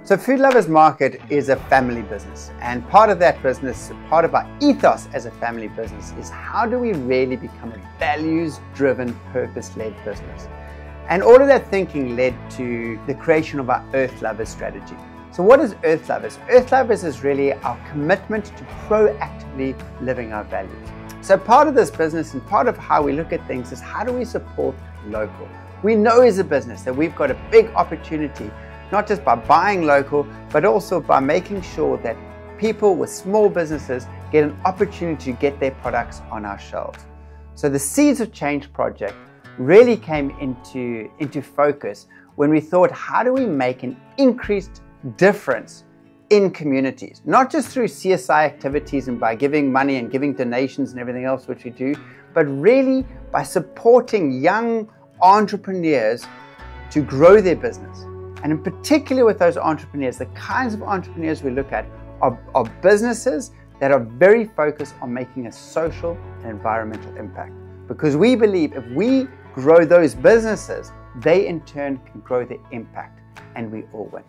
So Food Lovers Market is a family business, and part of that business, part of our ethos as a family business is how do we really become a values-driven, purpose-led business. And all of that thinking led to the creation of our Earth Lovers strategy. So what is Earth Lovers? Earth Lovers is really our commitment to proactively living our values. So part of this business and part of how we look at things is how do we support local? We know as a business that we've got a big opportunity, not just by buying local, but also by making sure that people with small businesses get an opportunity to get their products on our shelves. So the Seeds of Change project really came into focus when we thought, how do we make an increased difference in communities? Not just through CSI activities and by giving money and giving donations and everything else which we do, but really by supporting young entrepreneurs to grow their business. And in particular with those entrepreneurs, the kinds of entrepreneurs we look at are businesses that are very focused on making a social and environmental impact. Because we believe if we grow those businesses, they in turn can grow their impact, and we all win.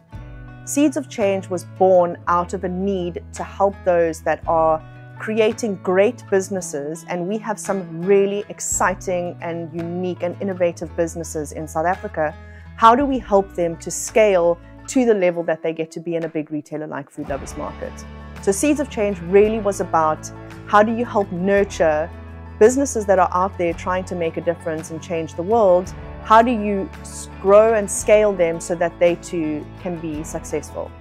Seeds of Change was born out of a need to help those that are creating great businesses, and we have some really exciting and unique and innovative businesses in South Africa. How do we help them to scale to the level that they get to be in a big retailer like Food Lovers Market? So Seeds of Change really was about how do you help nurture businesses that are out there trying to make a difference and change the world. How do you grow and scale them so that they too can be successful?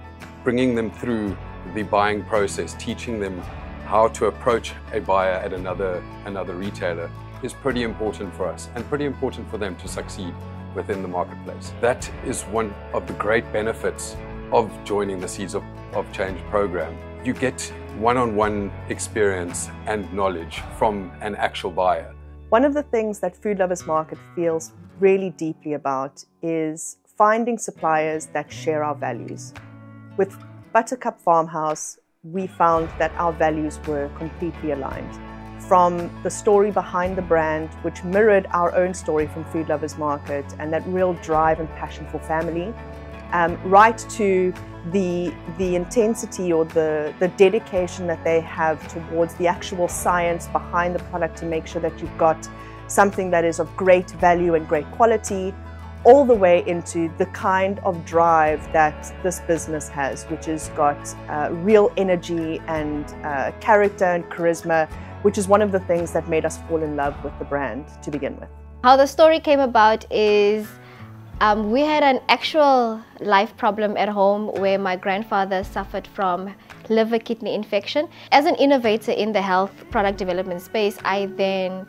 Bringing them through the buying process, teaching them how to approach a buyer at another retailer is pretty important for us and pretty important for them to succeed within the marketplace. That is one of the great benefits of joining the Seeds of Change program. You get one-on-one experience and knowledge from an actual buyer. One of the things that Food Lovers Market feels really deeply about is finding suppliers that share our values. With Buttercup Farmhouse, we found that our values were completely aligned. From the story behind the brand, which mirrored our own story from Food Lovers Market and that real drive and passion for family, right to the intensity or the dedication that they have towards the actual science behind the product to make sure that you've got something that is of great value and great quality, all the way into the kind of drive that this business has, which has got real energy and character and charisma, which is one of the things that made us fall in love with the brand to begin with. How the story came about is we had an actual life problem at home where my grandfather suffered from liver kidney infection. As an innovator in the health product development space, I then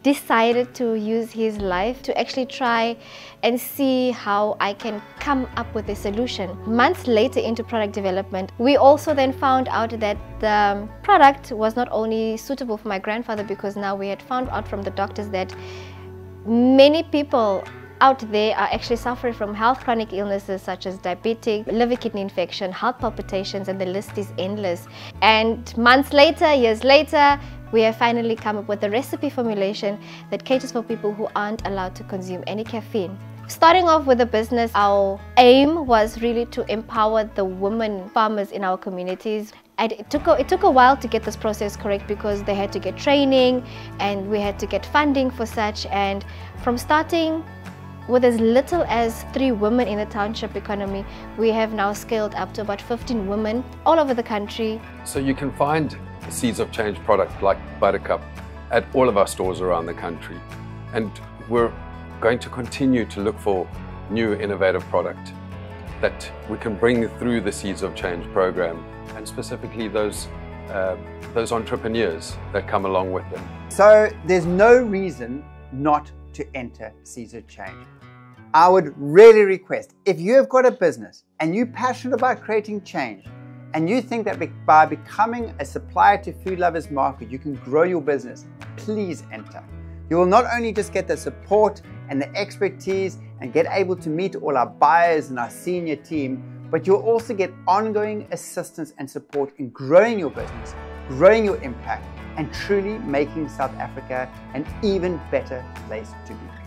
decided to use his life to actually try and see how I can come up with a solution. Months later into product development, we also then found out that the product was not only suitable for my grandfather, because now we had found out from the doctors that many people out there are actually suffering from health chronic illnesses such as diabetic, liver kidney infection, heart palpitations, and the list is endless. And months later, years later, we have finally come up with a recipe formulation that caters for people who aren't allowed to consume any caffeine. Starting off with the business, our aim was really to empower the women farmers in our communities. And it took a while to get this process correct because they had to get training and we had to get funding for such. And from starting with as little as 3 women in the township economy, we have now scaled up to about 15 women all over the country. So you can find Seeds of Change product like Buttercup at all of our stores around the country. And we're going to continue to look for new innovative product that we can bring through the Seeds of Change program, and specifically those entrepreneurs that come along with them. So there's no reason not to enter Seeds of Change. I would really request, if you have got a business and you're passionate about creating change, and you think that by becoming a supplier to Food Lovers Market, you can grow your business, please enter. You will not only just get the support and the expertise and get able to meet all our buyers and our senior team, but you'll also get ongoing assistance and support in growing your business, growing your impact, and truly making South Africa an even better place to be.